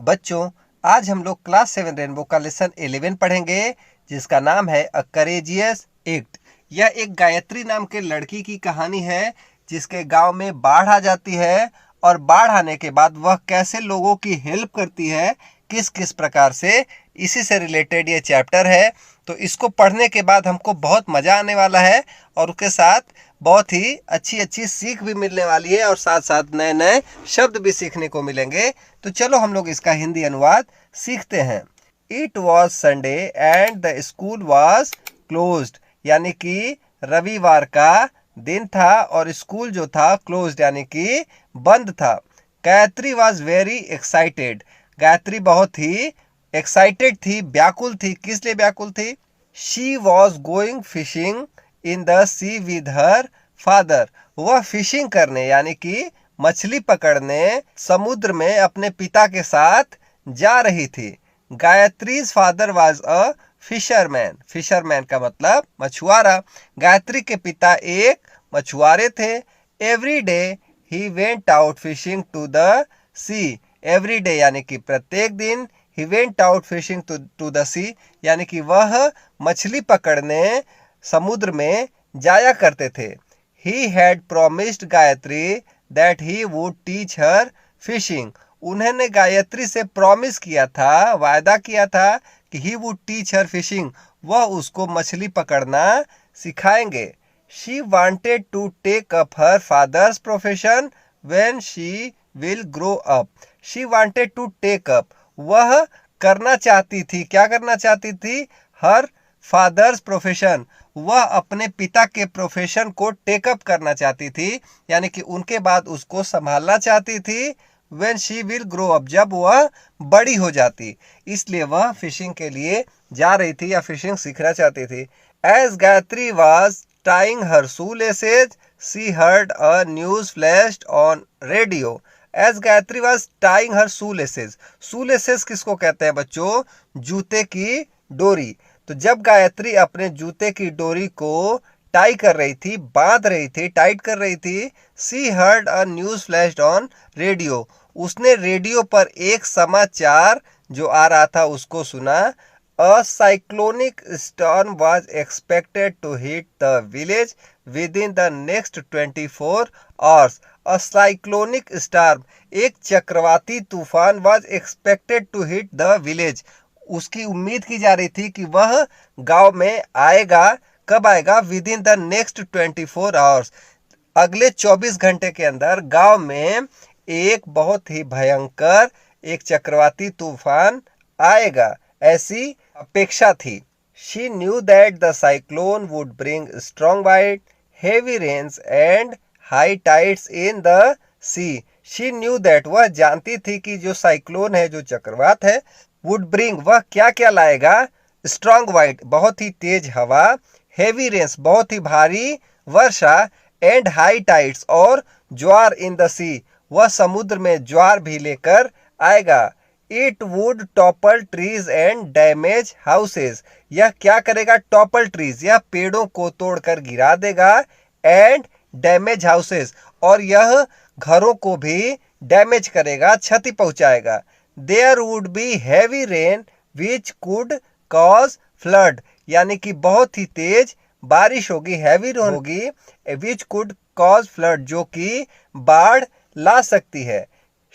बच्चों, आज हम लोग क्लास 7 रेनबो का लेसन 11 पढ़ेंगे, जिसका नाम है अ करेजियस एक्ट। यह एक गायत्री नाम के लड़की की कहानी है, जिसके गांव में बाढ़ आ जाती है और बाढ़ आने के बाद वह कैसे लोगों की हेल्प करती है, किस किस प्रकार से, इसी से रिलेटेड ये चैप्टर है। तो इसको पढ़ने के बाद हमको बहुत मज़ा आने वाला है और उसके साथ बहुत ही अच्छी अच्छी सीख भी मिलने वाली है और साथ साथ नए नए शब्द भी सीखने को मिलेंगे। तो चलो हम लोग इसका हिंदी अनुवाद सीखते हैं। It was Sunday and the school was closed, यानी कि रविवार का दिन था और स्कूल जो था क्लोज्ड यानी कि बंद था। Gayatri was very excited, Gayatri बहुत ही एक्साइटेड थी, व्याकुल थी। किस लिए व्याकुल थी? She was going fishing in the sea with her father, वह फिशिंग करने यानी कि मछली पकड़ने समुद्र में अपने पिता के साथ जा रही थी। Gayatri's father was a fisherman, fisherman का मतलब मछुआरा। गायत्री के पिता एक मछुआरे थे। Every day he went out fishing to the sea, every day यानी कि प्रत्येक दिन, he went out fishing to the sea यानी कि वह मछली पकड़ने समुद्र में जाया करते थे। He had promised Gayatri that he would teach her fishing, उन्होंने गायत्री से प्रॉमिस किया था, वायदा किया था कि he would teach her fishing, वह उसको मछली पकड़ना सिखाएंगे। She wanted to take up her father's profession when she will grow up, she wanted to take up, वह करना चाहती थी, क्या करना चाहती थी? हर फादर्स प्रोफेशन, वह अपने पिता के प्रोफेशन को टेकअप करना चाहती थी, यानी कि उनके बाद उसको संभालना चाहती थी। When she will grow up, जब वह बड़ी हो जाती, इसलिए वह फिशिंग के लिए जा रही थी या फिशिंग सीखना चाहती थी। As Gayatri was tying her shoelaces, she heard a news flashed on radio. As Gayatri was tying her shoelaces, shoelaces किसको कहते हैं बच्चों? जूते की डोरी। तो जब गायत्री अपने जूते की डोरी को टाई कर रही थी, बांध रही थी, टाइट कर रही थी, she heard a news flashed on radio, उसने रेडियो पर एक समाचार जो आ रहा था उसको सुना। A cyclonic storm was expected to hit the village within the next 24 hours. A cyclonic storm, एक चक्रवाती तूफान, was expected to hit the village, उसकी उम्मीद की जा रही थी कि वह गांव में आएगा। कब आएगा? With in the next 24 hours, अगले 24 घंटे के अंदर गांव में एक बहुत ही भयंकर एक चक्रवाती तूफान आएगा, ऐसी अपेक्षा थी। She knew that the cyclone would bring strong wide heavy rains and high tides in the sea. She knew that, वह जानती थी कि जो साइक्लोन है, जो चक्रवात है, वुड ब्रिंग, वह क्या क्या लाएगा? स्ट्रॉन्ग वाइड, बहुत ही तेज हवा, हेवी रेन्स, बहुत ही भारी वर्षा, एंड हाई टाइड्स, और ज्वार इन द सी, वह समुद्र में ज्वार भी लेकर आएगा। It would topple trees and damage houses, यह क्या करेगा? टॉपल ट्रीज, यह पेड़ों को तोड़कर गिरा देगा। एंड डैमेज हाउसेज, और यह घरों को भी डैमेज करेगा, क्षति पहुंचाएगा। There would be heavy rain which could cause flood, यानी कि बहुत ही तेज बारिश होगी, हैवी रेन होगी, विच कुड कॉज फ्लड, जो कि बाढ़ ला सकती है।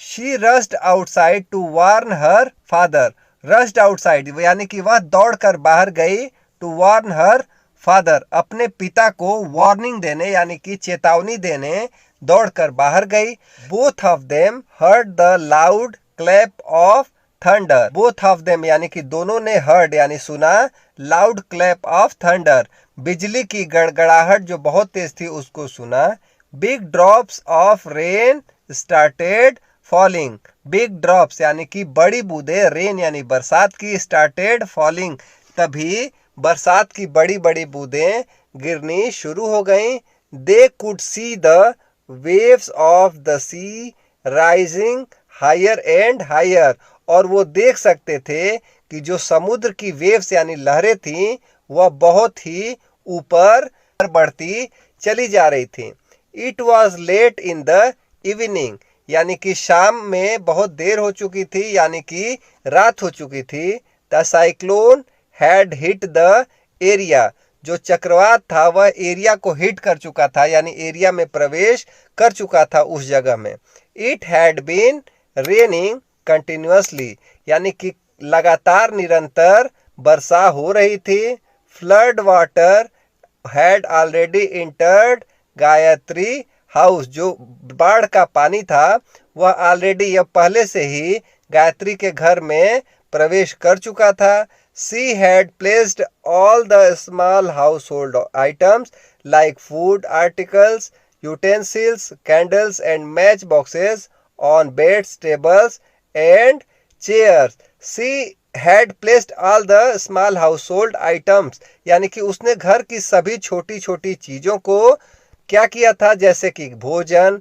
She rushed outside to warn her father, rushed outside यानी कि वह दौड़कर बाहर गई, टू वार्न हर फादर, अपने पिता को वार्निंग देने यानी कि चेतावनी देने दौड़कर बाहर गई। Both of them heard the loud clap of thunder, both of them यानी कि दोनों ने हर्ड यानी सुना, लाउड क्लैप ऑफ थंडर, बिजली की गड़गड़ाहट जो बहुत तेज थी उसको सुना। Big drops of rain started falling, big drops यानी कि बड़ी बूंदें, रेन यानी बरसात की, स्टार्टेड फॉलिंग, तभी बरसात की बड़ी बड़ी बूंदें गिरनी शुरू हो गईं। They could see the waves of the sea rising higher and higher, और वो देख सकते थे कि जो समुद्र की वेव्स यानी लहरें थीं वह बहुत ही ऊपर बढ़ती चली जा रही थी। It was late in the evening, यानी कि शाम में बहुत देर हो चुकी थी, यानी कि रात हो चुकी थी। The cyclone had hit the area, जो चक्रवात था वह एरिया को हिट कर चुका था, यानी एरिया में प्रवेश कर चुका था उस जगह में। It had been raining continuously, यानी कि लगातार निरंतर वर्षा हो रही थी। Flood water had already entered Gayatri house, जो बाढ़ का पानी था वह ऑलरेडी यह पहले से ही गायत्री के घर में प्रवेश कर चुका था। She had placed all the small house hold items like food articles, utensils, candles and match boxes on beds, tables and chairs. She had placed all the small house hold items, यानी कि उसने घर की सभी छोटी छोटी चीजों को क्या किया था, जैसे कि भोजन,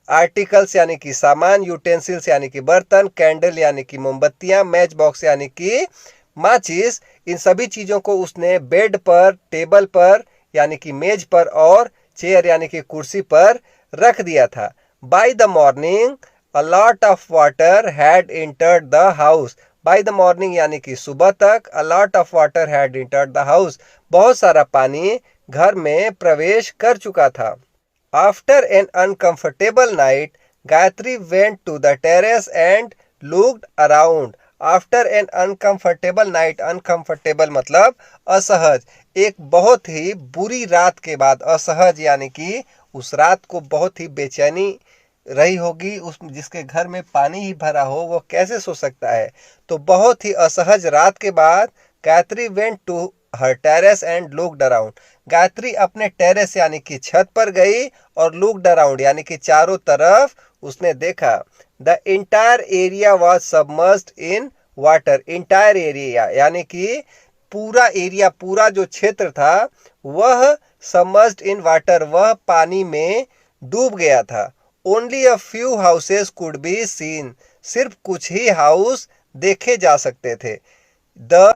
आर्टिकल्स यानी कि सामान, यूटेंसिल्स यानी कि बर्तन, कैंडल यानी कि मोमबत्तियां, मैच बॉक्स यानी कि माचिस, इन सभी चीजों को उसने बेड पर, टेबल पर यानी कि मेज पर और चेयर यानी कि कुर्सी पर रख दिया था। By the morning a lot of water had entered the house. By the morning यानी कि सुबह तक, a lot of water had entered the house, बहुत सारा पानी घर में प्रवेश कर चुका था। After an uncomfortable night Gayatri went to the terrace and looked around. After an uncomfortable night, uncomfortable मतलब असहज, एक बहुत ही बुरी रात के बाद, असहज यानी कि उस रात को बहुत ही बेचैनी रही होगी, उस जिसके घर में पानी ही भरा हो वो कैसे सो सकता है। तो बहुत ही असहज रात के बाद Gayatri went to her terrace and looked around. Gayatri अपने टेरेस यानी कि छत पर गई और लुक्ड अराउंड यानी कि चारों तरफ उसने देखा। The entire area was submerged in water. Entire area यानी कि पूरा एरिया, पूरा जो क्षेत्र था वह सबमर्ज्ड इन वाटर, वह पानी में डूब गया था। Only a few houses could be seen, सिर्फ कुछ ही हाउस देखे जा सकते थे। The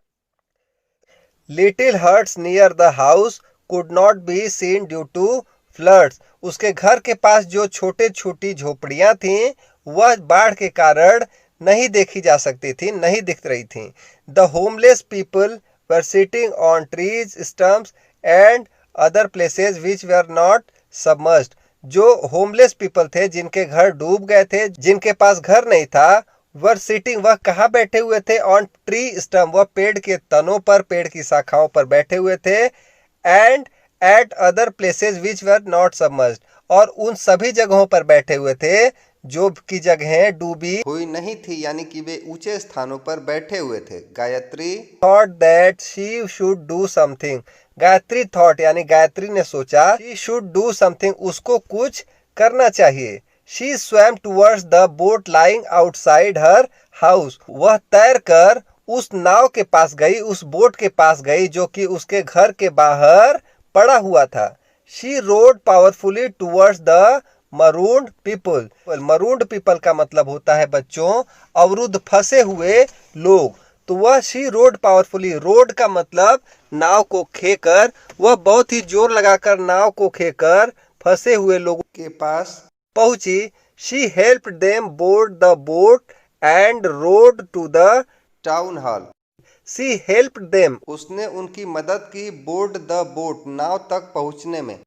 little huts near the house could not be seen due to floods. उसके घर के पास जो छोटे छोटी झोपड़ियां थीं वह बाढ़ के कारण नहीं देखी जा सकती थी, नहीं दिख रही थी। The homeless people were sitting on trees, stumps and other places which were not submerged. जो होमलेस पीपल थे, जिनके घर डूब गए थे, जिनके पास घर नहीं था, वर सिटिंग, वह कहाँ बैठे हुए थे, ऑन ट्री स्टम्प, वह पेड़ के तनों पर, पेड़ की शाखाओं पर बैठे हुए थे। And eight other places which were not submerged, और उन सभी जगहों पर बैठे हुए थे जो की जगहें डूबी हुई नहीं थी, यानी कि वे ऊंचे स्थानों पर बैठे हुए थे। Gayatri thought that she should do something. Gayatri thought यानी गायत्री ने सोचा, शी शुड डू समथिंग, उसको कुछ करना चाहिए। She swum towards the boat lying outside her house. वह तैरकर उस नाव के पास गई, उस बोट के पास गई जो कि उसके घर के बाहर पड़ा हुआ था। She rode powerfully towards the marooned people. Marooned people का मतलब होता है बच्चों अवरुद्ध, फंसे हुए लोग। तो वह शी रोड पावरफुली, रोड का मतलब नाव को खेकर, वह बहुत ही जोर लगाकर नाव को खेकर फंसे हुए लोगों के पास पहुंची। She helped them board the boat and rowed to the town hall. She helped them, उसने उनकी मदद की, बोर्ड द बोट, नाव तक पहुंचने में,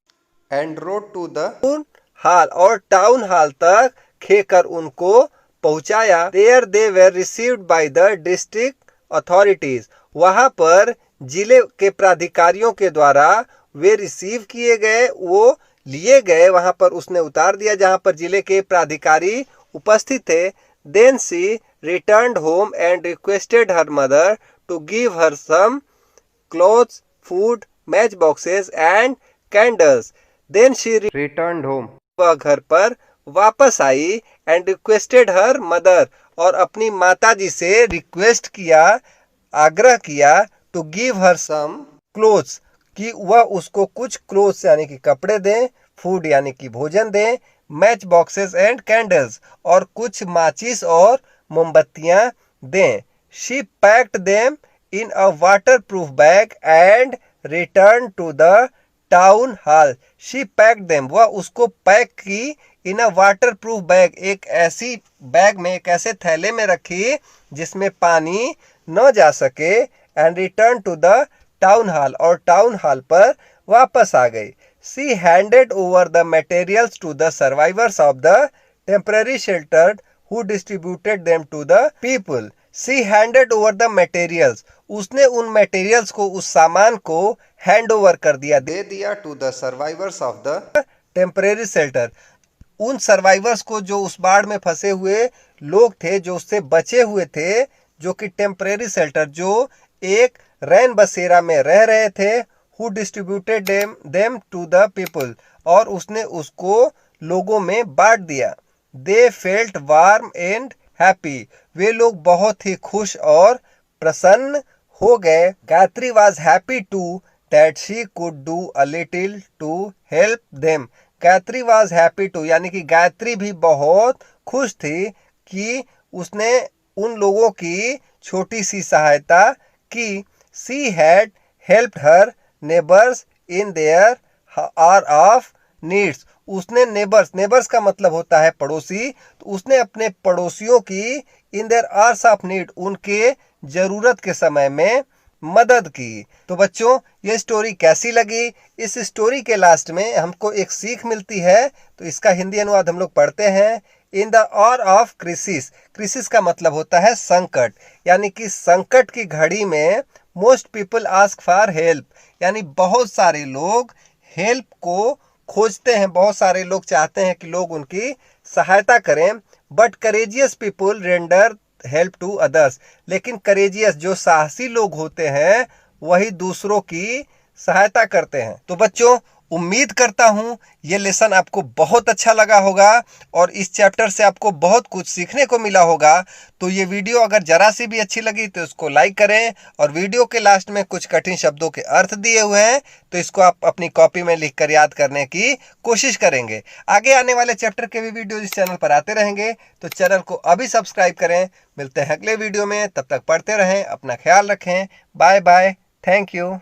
and rowed to the hall, और टाउन हॉल तक खेकर उनको पहुंचाया। There they were received by the district authorities, वहां पर जिले के प्राधिकारियों के द्वारा वे रिसीव किए गए, वो लिए गए, वहां पर उसने उतार दिया जहां पर जिले के प्राधिकारी उपस्थित थे। Then she returned home and requested her mother to give her some clothes, food, match boxes and candles. Then she returned home, वह घर पर वापस आई, एंड रिक्वेस्टेड हर मदर, और अपनी माताजी से रिक्वेस्ट किया, आग्रह किया, to give her some clothes, कि वह उसको कुछ क्लोथ्स यानी कि कपड़े दें, फूड यानी कि भोजन दें, मैच बॉक्सेस एंड कैंडल्स, और कुछ माचिस और मोमबत्तियां दें। She packed them in a waterproof bag and return to the town hall. She packed them, वह उसको पैक की in a waterproof bag, एक ऐसी बैग में, एक ऐसे थैले में रखी जिसमें पानी न जा सके। And return to the town hall, और टाउन हॉल पर वापस आ गई। She handed over the materials to the survivors of the temporary shelter who distributed them to the people. She handed over the materials, उसने उन materials को, उस सामान को हैंड ओवर कर दिया, दे दिया to the survivors of the temporary shelter, उन सर्वाइवर्स को जो उस बाढ़ में फंसे हुए लोग थे, जो उससे बचे हुए थे, जो कि टेम्परेरी शेल्टर, जो एक रैन बसेरा में रह रहे थे। Who distributed them to the people, और उसने उसको लोगों में बांट दिया। They felt warm and happy, वे लोग बहुत ही खुश और प्रसन्न हो गए। Gayatri was happy to that she could do a little to help them. Gayatri was happy too, यानी कि गायत्री भी बहुत खुश थी कि उसने उन लोगों की छोटी सी सहायता की। She had helped her neighbours in their hour of needs, उसने नेबर्स का मतलब होता है पड़ोसी, तो उसने अपने पड़ोसियों की in their hours of need, उनके जरूरत के समय में मदद की। तो बच्चों, ये स्टोरी कैसी लगी? इस स्टोरी के लास्ट में हमको एक सीख मिलती है, तो इसका हिंदी अनुवाद हम लोग पढ़ते हैं। In the or of crisis, crisis का मतलब होता है संकट, यानी कि संकट की घड़ी में most people ask for help, यानी बहुत सारे लोग हेल्प को खोजते हैं, बहुत सारे लोग चाहते हैं कि लोग उनकी सहायता करें। But courageous people render help to others, लेकिन करेजियस, जो साहसी लोग होते हैं, वही दूसरों की सहायता करते हैं। तो बच्चों, उम्मीद करता हूं ये लेसन आपको बहुत अच्छा लगा होगा और इस चैप्टर से आपको बहुत कुछ सीखने को मिला होगा। तो ये वीडियो अगर जरा सी भी अच्छी लगी तो इसको लाइक करें, और वीडियो के लास्ट में कुछ कठिन शब्दों के अर्थ दिए हुए हैं, तो इसको आप अपनी कॉपी में लिखकर याद करने की कोशिश करेंगे। आगे आने वाले चैप्टर के भी वीडियो इस चैनल पर आते रहेंगे, तो चैनल को अभी सब्सक्राइब करें। मिलते हैं अगले वीडियो में, तब तक पढ़ते रहें, अपना ख्याल रखें। Bye bye, thank you.